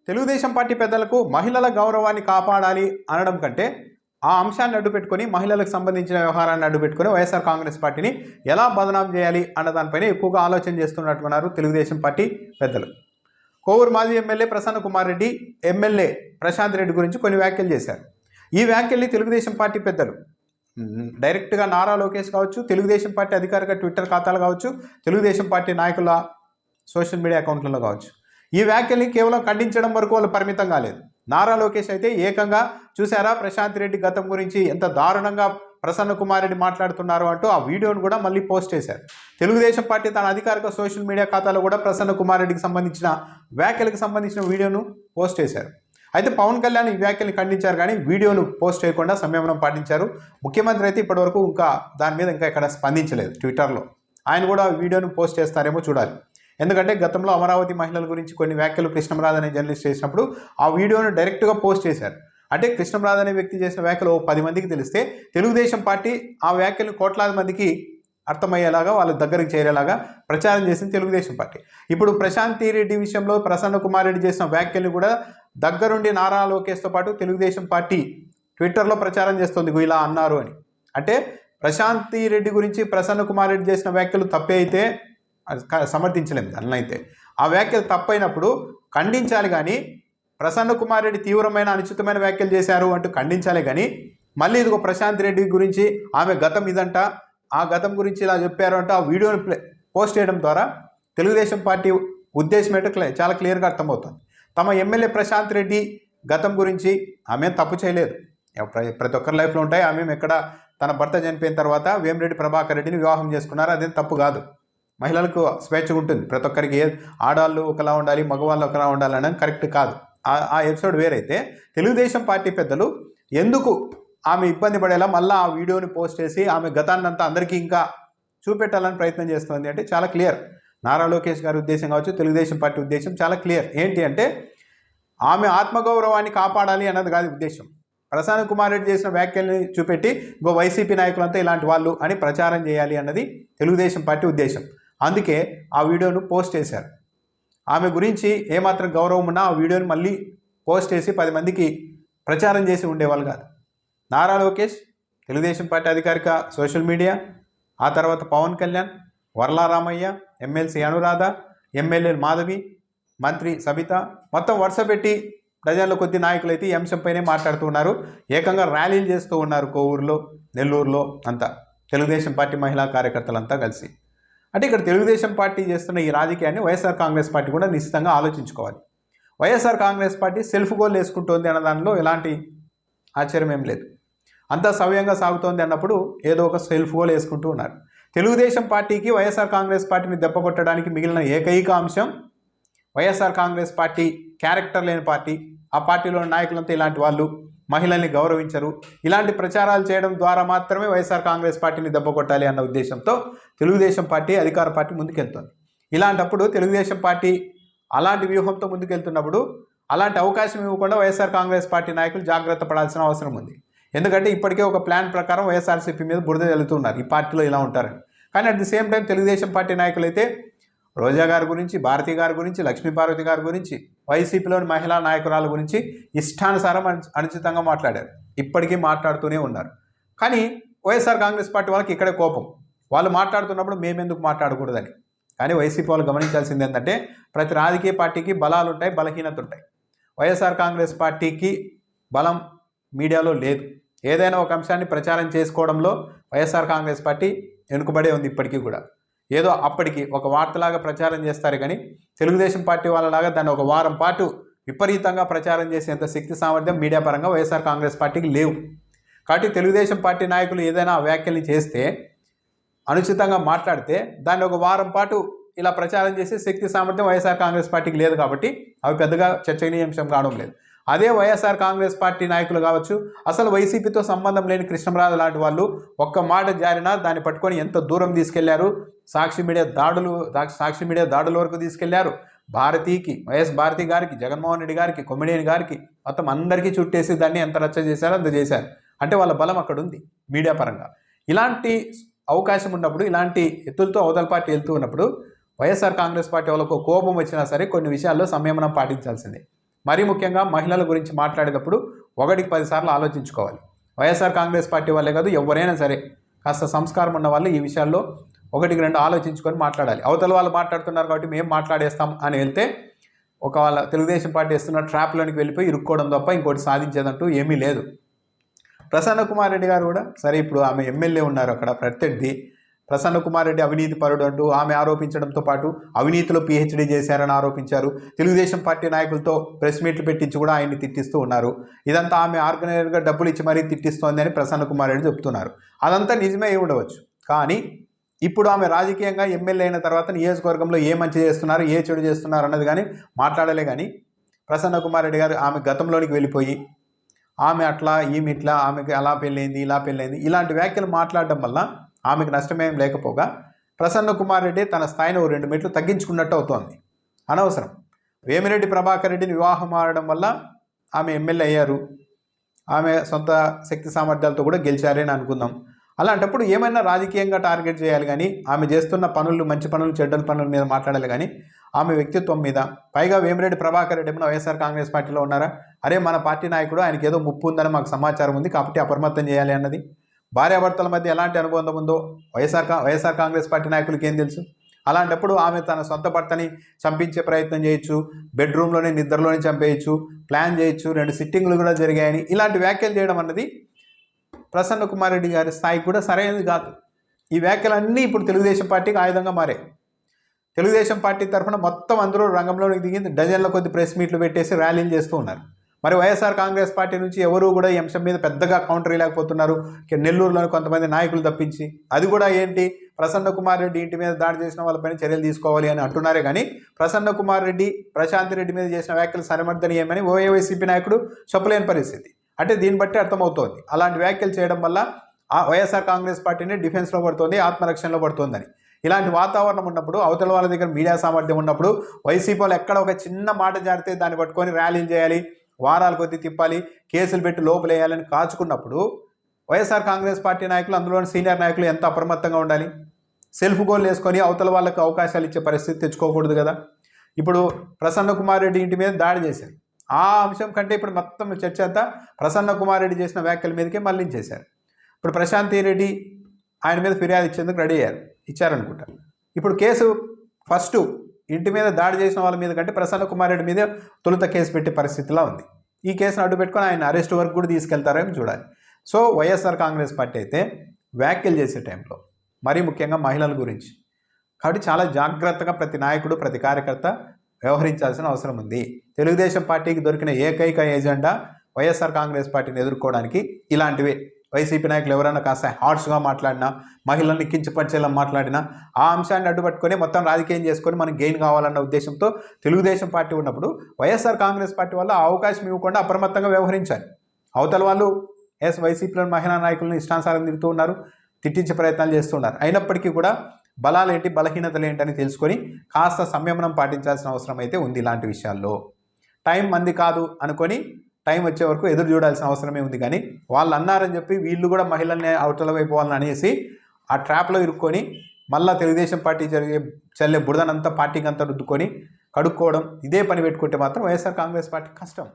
Telugu Desam party పెద్దలకు మహిళల గౌరవాన్ని కాపాడాలి అనడం కంటే ఆ అంశాన్ని అడ్డుపెట్టుకొని మహిళలకు సంబంధించిన వ్యవహారాన్ని అడ్డుపెట్టుకొని వైఎస్ఆర్ కాంగ్రెస్ పార్టీని ఎలా బదనాం చేయాలి అన్న దానిపైన ఎక్కువగా ఆలోచన చేస్తున్నట్టున్నారు తెలుగుదేశం పార్టీ పెద్దలు. కోవూరు మాజీ ఎమ్మెల్యే ప్రసన్న కుమార్ రెడ్డి, ఎమ్మెల్యే ప్రశాంత్ రెడ్డి గురించి కొన్ని వ్యాఖ్యలు చేశారు. ఈ వ్యాఖ్యల్ని తెలుగుదేశం పార్టీ పెద్దలు డైరెక్ట్గా నారా లోకేష్ కావచ్చు, తెలుగుదేశం పార్టీ అధికారిక ట్విట్టర్ ఖాతాలు కావచ్చు, తెలుగుదేశం పార్టీ నాయకుల సోషల్ మీడియా అకౌంట్లలో కావచ్చు, ఈ వ్యాఖ్యల్ని కేవలం ఖండించడం వరకు వాళ్ళు పరిమితం కాలేదు. నారా లోకేష్ అయితే ఏకంగా చూసారా ప్రశాంత్ రెడ్డి గతం గురించి ఎంత దారుణంగా ప్రసన్న కుమార్ రెడ్డి మాట్లాడుతున్నారు అంటూ ఆ వీడియోను కూడా మళ్ళీ పోస్ట్ చేశారు. తెలుగుదేశం పార్టీ తన అధికారిక సోషల్ మీడియా ఖాతాలో కూడా ప్రసన్న కుమార్ రెడ్డికి సంబంధించిన వ్యాఖ్యలకు సంబంధించిన వీడియోను పోస్ట్ చేశారు. అయితే పవన్ కళ్యాణ్ ఈ వ్యాఖ్యల్ని ఖండించారు, కానీ వీడియోను పోస్ట్ చేయకుండా సంయమనం పాటించారు. ముఖ్యమంత్రి అయితే ఇప్పటివరకు ఇంకా దాని మీద ఎక్కడ స్పందించలేదు. ట్విట్టర్లో ఆయన కూడా వీడియోను పోస్ట్ చేస్తారేమో చూడాలి. ఎందుకంటే గతంలో అమరావతి మహిళల గురించి కొన్ని వ్యాఖ్యలు కృష్ణంరాజు అనే జర్నలిస్ట్ చేసినప్పుడు ఆ వీడియోను డైరెక్ట్గా పోస్ట్ చేశారు. అంటే కృష్ణంరాజు అనే వ్యక్తి చేసిన వ్యాఖ్యలు 10 మందికి తెలిస్తే తెలుగుదేశం పార్టీ ఆ వ్యాఖ్యలు కోట్లాది మందికి అర్థమయ్యేలాగా వాళ్ళ దగ్గరికి చేరేలాగా ప్రచారం చేసింది తెలుగుదేశం పార్టీ. ఇప్పుడు ప్రశాంత్ రెడ్డి విషయంలో ప్రసన్న కుమార్ రెడ్డి చేసిన వ్యాఖ్యలు కూడా దగ్గరుండి నారా లోకేష్తో పాటు తెలుగుదేశం పార్టీ ట్విట్టర్లో ప్రచారం చేస్తుంది ఇలా అన్నారు అని. అంటే ప్రశాంత్ రెడ్డి గురించి ప్రసన్న కుమార్ రెడ్డి చేసిన వ్యాఖ్యలు తప్పే అయితే సమర్థించలేము. దానినైతే ఆ వ్యాఖ్యలు తప్పైనప్పుడు ఖండించాలి, కానీ ప్రసన్న కుమార్ రెడ్డి తీవ్రమైన అనుచితమైన వ్యాఖ్యలు చేశారు అంటూ ఖండించాలి. కానీ మళ్ళీ ఇదిగో ప్రశాంత్ రెడ్డి గురించి ఆమె గతం ఇదంట, ఆ గతం గురించి ఇలా చెప్పారు అంటూ ఆ వీడియోని పోస్ట్ చేయడం ద్వారా తెలుగుదేశం పార్టీ ఉద్దేశం ఏంటో చాలా క్లియర్గా అర్థమవుతుంది. తమ ఎమ్మెల్యే ప్రశాంత్ రెడ్డి గతం గురించి ఆమె తప్పు చేయలేదు. ప్రతి ఒక్కరి లైఫ్లో ఉంటాయి. ఆమె ఎక్కడ తన భర్త చనిపోయిన తర్వాత వేమిరెడ్డి ప్రభాకర్ రెడ్డిని వివాహం చేసుకున్నారు, అదేం తప్పు కాదు. మహిళలకు స్వేచ్ఛ ఉంటుంది. ప్రతి ఒక్కరికి ఆడవాళ్ళు ఒకలా ఉండాలి, మగవాళ్ళు ఒకలా ఉండాలి అనేది కరెక్ట్ కాదు. ఆ ఎపిసోడ్ వేరైతే తెలుగుదేశం పార్టీ పెద్దలు ఎందుకు ఆమె ఇబ్బంది పడేలా మళ్ళీ ఆ వీడియోని పోస్ట్ చేసి ఆమె గతాన్నంతా అందరికీ ఇంకా చూపెట్టాలని ప్రయత్నం చేస్తుంది అంటే చాలా క్లియర్. నారా లోకేష్ గారి ఉద్దేశం కావచ్చు, తెలుగుదేశం పార్టీ ఉద్దేశం చాలా క్లియర్. ఏంటి అంటే ఆమె ఆత్మగౌరవాన్ని కాపాడాలి అన్నది కాదు ఉద్దేశం. ప్రసన్న కుమార్ రెడ్డి చేసిన వ్యాఖ్యల్ని చూపెట్టి వైసీపీ నాయకులంతా ఇలాంటి వాళ్ళు అని ప్రచారం చేయాలి అన్నది తెలుగుదేశం పార్టీ ఉద్దేశం. అందుకే ఆ వీడియోను పోస్ట్ చేశారు. ఆమె గురించి ఏమాత్రం గౌరవం ఉన్నా ఆ వీడియోని మళ్ళీ పోస్ట్ చేసి 10 మందికి ప్రచారం చేసి ఉండేవాళ్ళు కాదు. నారా లోకేష్, తెలుగుదేశం పార్టీ అధికారిక సోషల్ మీడియా, ఆ తర్వాత పవన్ కళ్యాణ్, వర్లా రామయ్య, ఎమ్మెల్సీ అనురాధ, ఎమ్మెల్యే మాధవి, మంత్రి సబిత, మొత్తం వరుస పెట్టి డజన్ల కొద్ది నాయకులైతే ఈ అంశంపైనే మాట్లాడుతూ ఉన్నారు. ఏకంగా ర్యాలీలు చేస్తూ ఉన్నారు కోవూరులో, నెల్లూరులో అంతా తెలుగుదేశం పార్టీ మహిళా కార్యకర్తలంతా కలిసి. అంటే ఇక్కడ తెలుగుదేశం పార్టీ చేస్తున్న ఈ రాజకీయాన్ని వైఎస్ఆర్ కాంగ్రెస్ పార్టీ కూడా నిశ్చితంగా ఆలోచించుకోవాలి. YSR Congress party self goal వేసుకుంటోంది అన్న దానిలో ఎలాంటి ఆశ్చర్యం ఏం లేదు. అంతా సవ్యంగా సాగుతోంది అన్నప్పుడు ఏదో ఒక సెల్ఫ్ గోల్ వేసుకుంటూ ఉన్నారు. తెలుగుదేశం పార్టీకి వైఎస్ఆర్ కాంగ్రెస్ పార్టీని దెబ్బకొట్టడానికి మిగిలిన ఏకైక అంశం వైఎస్ఆర్ కాంగ్రెస్ పార్టీ క్యారెక్టర్ లేని పార్టీ. ఆ పార్టీలోని నాయకులంతా ఇలాంటి వాళ్ళు, మహిళల్ని గౌరవించరు. ఇలాంటి ప్రచారాలు చేయడం ద్వారా మాత్రమే వైఎస్ఆర్ కాంగ్రెస్ పార్టీని దెబ్బకొట్టాలి అన్న ఉద్దేశంతో తెలుగుదేశం పార్టీ అధికార పార్టీ ముందుకెళ్తుంది. ఇలాంటప్పుడు తెలుగుదేశం పార్టీ అలాంటి వ్యూహంతో ముందుకెళ్తున్నప్పుడు అలాంటి అవకాశం ఇవ్వకుండా వైఎస్ఆర్ కాంగ్రెస్ పార్టీ నాయకులు జాగ్రత్త పడాల్సిన అవసరం ఉంది. ఎందుకంటే ఇప్పటికే ఒక ప్లాన్ ప్రకారం వైఎస్ఆర్సీపీ మీద బురద జల్లుతున్నారు, ఈ పార్టీలో ఇలా ఉంటారని. కానీ at the same time Telugu Desam party నాయకులు అయితే రోజా గారి గురించి, భారతి గారి గురించి, లక్ష్మీపార్వతి గారి గురించి, వైసీపీలోని మహిళా నాయకురాల గురించి ఇష్టానుసారం అనుచితంగా మాట్లాడారు. ఇప్పటికీ మాట్లాడుతూనే ఉన్నారు. కానీ వైఎస్ఆర్ కాంగ్రెస్ పార్టీ వాళ్ళకి ఇక్కడే కోపం. వాళ్ళు మాట్లాడుతున్నప్పుడు మేమెందుకు మాట్లాడకూడదని. కానీ వైసీపీ వాళ్ళు గమనించాల్సింది ఏంటంటే ప్రతి రాజకీయ పార్టీకి బలాలు ఉంటాయి, బలహీనత ఉంటాయి. వైఎస్ఆర్ కాంగ్రెస్ పార్టీకి బలం మీడియాలో లేదు. ఏదైనా ఒక అంశాన్ని ప్రచారం చేసుకోవడంలో వైఎస్ఆర్ కాంగ్రెస్ పార్టీ వెనుకబడే ఉంది ఇప్పటికీ కూడా. ఏదో అప్పటికి ఒక వార్తలాగా ప్రచారం చేస్తారు, కానీ తెలుగుదేశం పార్టీ వాళ్ళలాగా దాన్ని ఒక వారం పాటు విపరీతంగా ప్రచారం చేసేంత శక్తి సామర్థ్యం మీడియా పరంగా వైఎస్ఆర్ కాంగ్రెస్ పార్టీకి లేవు. కాబట్టి తెలుగుదేశం పార్టీ నాయకులు ఏదైనా వ్యాఖ్యల్ని చేస్తే, అనుచితంగా మాట్లాడితే దాన్ని ఒక వారం పాటు ఇలా ప్రచారం చేసే శక్తి సామర్థ్యం వైఎస్ఆర్ కాంగ్రెస్ పార్టీకి లేదు. కాబట్టి అవి పెద్దగా చర్చనీయాంశం కావడం లేదు. అదే వైఎస్ఆర్ కాంగ్రెస్ పార్టీ నాయకులు కావచ్చు, అసలు వైసీపీతో సంబంధం లేని కృష్ణంరాజు లాంటి వాళ్ళు ఒక్క మాట జారినా దాన్ని పట్టుకొని ఎంత దూరం తీసుకెళ్లారు. సాక్షి మీడియా దాడుల వరకు తీసుకెళ్లారు. వైఎస్ భారతి గారికి, జగన్మోహన్ రెడ్డి గారికి, కొమ్మినేని గారికి, మొత్తం అందరికీ చుట్టేసి దాన్ని ఎంత రచ్చ చేశారో అంత చేశారు. అంటే వాళ్ళ బలం అక్కడ ఉంది మీడియా పరంగా. ఇలాంటి అవకాశం ఉన్నప్పుడు, ఇలాంటి ఎత్తులతో అవతల పార్టీ వెళ్తూ ఉన్నప్పుడు వైఎస్ఆర్ కాంగ్రెస్ పార్టీ వాళ్ళకు కోపం వచ్చినా సరే కొన్ని విషయాల్లో సంయమనం పాటించాల్సిందే. మరీ ముఖ్యంగా మహిళల గురించి మాట్లాడేటప్పుడు ఒకటికి 10 సార్లు ఆలోచించుకోవాలి. వైఎస్ఆర్ కాంగ్రెస్ పార్టీ వాళ్ళే కాదు, ఎవరైనా సరే కాస్త సంస్కారం ఉన్న వాళ్ళు ఈ విషయాల్లో ఒకటికి 2 ఆలోచించుకొని మాట్లాడాలి. అవతల వాళ్ళు మాట్లాడుతున్నారు కాబట్టి మేము మాట్లాడేస్తాం అని వెళ్తే ఒక వాళ్ళ తెలుగుదేశం పార్టీ ఇస్తున్న ట్రాప్లోనికి వెళ్ళిపోయి ఇరుక్కోవడం తప్ప ఇంకోటి సాధించేదంటూ ఏమీ లేదు. ప్రసన్న కుమార్ రెడ్డి గారు కూడా సరే, ఇప్పుడు ఆమె ఎమ్మెల్యే ఉన్నారు అక్కడ ప్రత్యర్థి. ప్రసన్న కుమార్ రెడ్డి అవినీతి పరుడు అంటూ ఆమె ఆరోపించడంతో పాటు అవినీతిలో పీహెచ్డీ చేశారని ఆరోపించారు. తెలుగుదేశం పార్టీ నాయకులతో ప్రెస్ మీట్లు పెట్టించి కూడా ఆయన్ని తిట్టిస్తూ ఉన్నారు. ఇదంతా ఆమె ఆర్గనైజర్గా డబ్బులు ఇచ్చి మరీ తిట్టిస్తోంది అని ప్రసన్న కుమార్ రెడ్డి చెప్తున్నారు. అదంతా నిజమే అయి ఉండవచ్చు. కానీ ఇప్పుడు ఆమె రాజకీయంగా ఎమ్మెల్యే అయిన తర్వాత నియోజకవర్గంలో ఏ మంచి చేస్తున్నారు, ఏ చెడు చేస్తున్నారు అన్నది కానీ మాట్లాడలే. కానీ ప్రసన్న కుమార్ రెడ్డి గారు ఆమె గతంలోనికి వెళ్ళిపోయి ఆమె అట్లా, ఈమె ఇట్లా, ఆమెకి అలా పెళ్ళైంది, ఇలా పెళ్ళైంది, ఇలాంటి వ్యాఖ్యలు మాట్లాడడం వల్ల ఆమెకు నష్టమేం లేకపోగా ప్రసన్న కుమార్ రెడ్డి తన స్థాయిని 2 మెట్లు తగ్గించుకున్నట్టు అవుతోంది. అనవసరం. వేమిరెడ్డి ప్రభాకర్ రెడ్డిని వివాహం ఆడడం వల్ల ఆమె ఎమ్మెల్యే అయ్యారు. ఆమె సొంత శక్తి సామర్థ్యాలతో కూడా గెలిచారని అనుకుందాం. అలాంటప్పుడు ఏమైనా రాజకీయంగా టార్గెట్ చేయాలి కానీ ఆమె చేస్తున్న పనులు, మంచి పనులు, చెడ్డల పనుల మీద మాట్లాడాలి కానీ ఆమె వ్యక్తిత్వం మీద. పైగా వేమిరెడ్డి ప్రభాకర్ రెడ్డి ఏమన్నా వైఎస్ఆర్ కాంగ్రెస్ పార్టీలో ఉన్నారా? అరే మన పార్టీ నాయకుడు, ఆయనకి ఏదో ముప్పు ఉందని మాకు సమాచారం ఉంది కాబట్టి అప్రమత్తం చేయాలి అన్నది. భార్యాభర్తల మధ్య ఎలాంటి అనుబంధం ఉందో వైఎస్ఆర్ కాంగ్రెస్ పార్టీ నాయకులకి ఏం తెలుసు? అలాంటప్పుడు ఆమె తన సొంత భర్తని చంపించే ప్రయత్నం చేయొచ్చు, బెడ్రూమ్లోనే నిద్రలోనే చంపేయచ్చు, ప్లాన్ చేయొచ్చు, 2 సిట్టింగ్లు కూడా జరిగాయని ఇలాంటి వ్యాఖ్యలు చేయడం అన్నది ప్రసన్న కుమార్ రెడ్డి గారి స్థాయికి కూడా సరైనది కాదు. ఈ వ్యాఖ్యలన్నీ ఇప్పుడు తెలుగుదేశం పార్టీకి ఆయుధంగా మారాయి. తెలుగుదేశం పార్టీ తరఫున మొత్తం అందరూ రంగంలోకి దిగింది, డజన్ల కొద్ది ప్రెస్ మీట్లు పెట్టేసి ర్యాలీలు చేస్తూ ఉన్నారు. మరి వైఎస్ఆర్ కాంగ్రెస్ పార్టీ నుంచి ఎవరూ కూడా ఈ అంశం మీద పెద్దగా కౌంటర్ ఇవ్వలేకపోతున్నారు, నెల్లూరులోని కొంతమంది నాయకులు తప్పించి. అది కూడా ఏంటి, ప్రసన్న కుమార్ రెడ్డి ఇంటి మీద దాడి చేసిన వాళ్ళపైన చర్యలు తీసుకోవాలి అని అంటున్నారే కానీ ప్రసన్న కుమార్ రెడ్డి, ప్రశాంత్ రెడ్డి మీద చేసిన వ్యాఖ్యలు సరిమర్దనీయమని వైసీపీ నాయకుడు చెప్పలేని పరిస్థితి. అంటే దీన్ని బట్టి అర్థమవుతోంది అలాంటి వ్యాఖ్యలు చేయడం వల్ల వైఎస్ఆర్ కాంగ్రెస్ పార్టీని డిఫెన్స్లో పడుతోంది, ఆత్మరక్షణలో పడుతోందని. ఇలాంటి వాతావరణం ఉన్నప్పుడు, అవతల వాళ్ళ దగ్గర మీడియా సామర్థ్యం ఉన్నప్పుడు వైసీపీ వాళ్ళు ఎక్కడ ఒక చిన్న మాట జారితే దాన్ని పట్టుకొని ర్యాలీలు చేయాలి, వారాల కొద్దీ తిప్పాలి, కేసులు పెట్టి లోపలేయాలని కాచుకున్నప్పుడు వైఎస్ఆర్ కాంగ్రెస్ పార్టీ నాయకులు, అందులోని సీనియర్ నాయకులు ఎంత అప్రమత్తంగా ఉండాలి? సెల్ఫ్ గోల్ వేసుకొని అవతల వాళ్ళకు అవకాశాలు ఇచ్చే పరిస్థితి తెచ్చుకోకూడదు కదా. ఇప్పుడు ప్రసన్న కుమార్ రెడ్డి ఇంటి మీద దాడి చేశారు. ఆ అంశం కంటే ఇప్పుడు మొత్తం చర్చ అంతా ప్రసన్న కుమార్ రెడ్డి చేసిన వ్యాఖ్యల మీదకే మళ్లించేశారు. ఇప్పుడు ప్రశాంత్ రెడ్డి ఆయన మీద ఫిర్యాదు ఇచ్చేందుకు రెడీ ఇచ్చారనుకుంటా. ఇప్పుడు కేసు ఫస్ట్ ఇంటి మీద దాడి చేసిన వాళ్ళ మీద కంటే ప్రసన్న కుమార్ రెడ్డి మీద తొలుత కేసు పెట్టే పరిస్థితిలా ఉంది. ఈ కేసును అడ్డు పెట్టుకొని ఆయన అరెస్ట్ వరకు కూడా తీసుకెళ్తారని చూడాలి. సో వైఎస్ఆర్ కాంగ్రెస్ పార్టీ అయితే వ్యాఖ్యలు చేసే టైంలో మరీ ముఖ్యంగా మహిళల గురించి కాబట్టి చాలా జాగ్రత్తగా ప్రతి నాయకుడు, ప్రతి కార్యకర్త వ్యవహరించాల్సిన అవసరం ఉంది. తెలుగుదేశం పార్టీకి దొరికిన ఏకైక ఎజెండా వైఎస్ఆర్ కాంగ్రెస్ పార్టీని ఎదుర్కోవడానికి ఇలాంటివే. వైసీపీ నాయకులు ఎవరైనా కాస్త హార్ష్గా మాట్లాడినా, మహిళల్ని కించపరిచేలా మాట్లాడినా ఆ అంశాన్ని అడ్డుపట్టుకొని మొత్తం రాజకీయం చేసుకొని మనకు గెయిన్ కావాలన్న ఉద్దేశంతో తెలుగుదేశం పార్టీ ఉన్నప్పుడు వైఎస్ఆర్ కాంగ్రెస్ పార్టీ వల్ల అవకాశం ఇవ్వకుండా అప్రమత్తంగా వ్యవహరించాలి. అవతల వాళ్ళు వైసీపీలోని మహిళా నాయకులను ఇష్టానుసారం తిరుగుతూ ఉన్నారు, తిట్టించే ప్రయత్నాలు చేస్తున్నారు. అయినప్పటికీ కూడా బలాలేంటి, బలహీనతలు ఏంటని తెలుసుకొని కాస్త సంయమనం పాటించాల్సిన అవసరం అయితే ఉంది. ఇలాంటి విషయాల్లో టైం మంది కాదు అనుకొని టైం వచ్చే వరకు ఎదురు చూడాల్సిన అవసరమే ఉంది. కానీ వాళ్ళు అన్నారని చెప్పి వీళ్ళు కూడా మహిళల్ని అవతల వైపు వాళ్ళని అనేసి ఆ ట్రాప్లో ఇరుక్కొని మళ్ళీ తెలుగుదేశం పార్టీ చల్లే బురదనంతా పార్టీకి అంతా రుద్దుకొని కడుక్కోవడం, ఇదే పని పెట్టుకుంటే మాత్రం వైఎస్ఆర్ కాంగ్రెస్ పార్టీ కష్టం.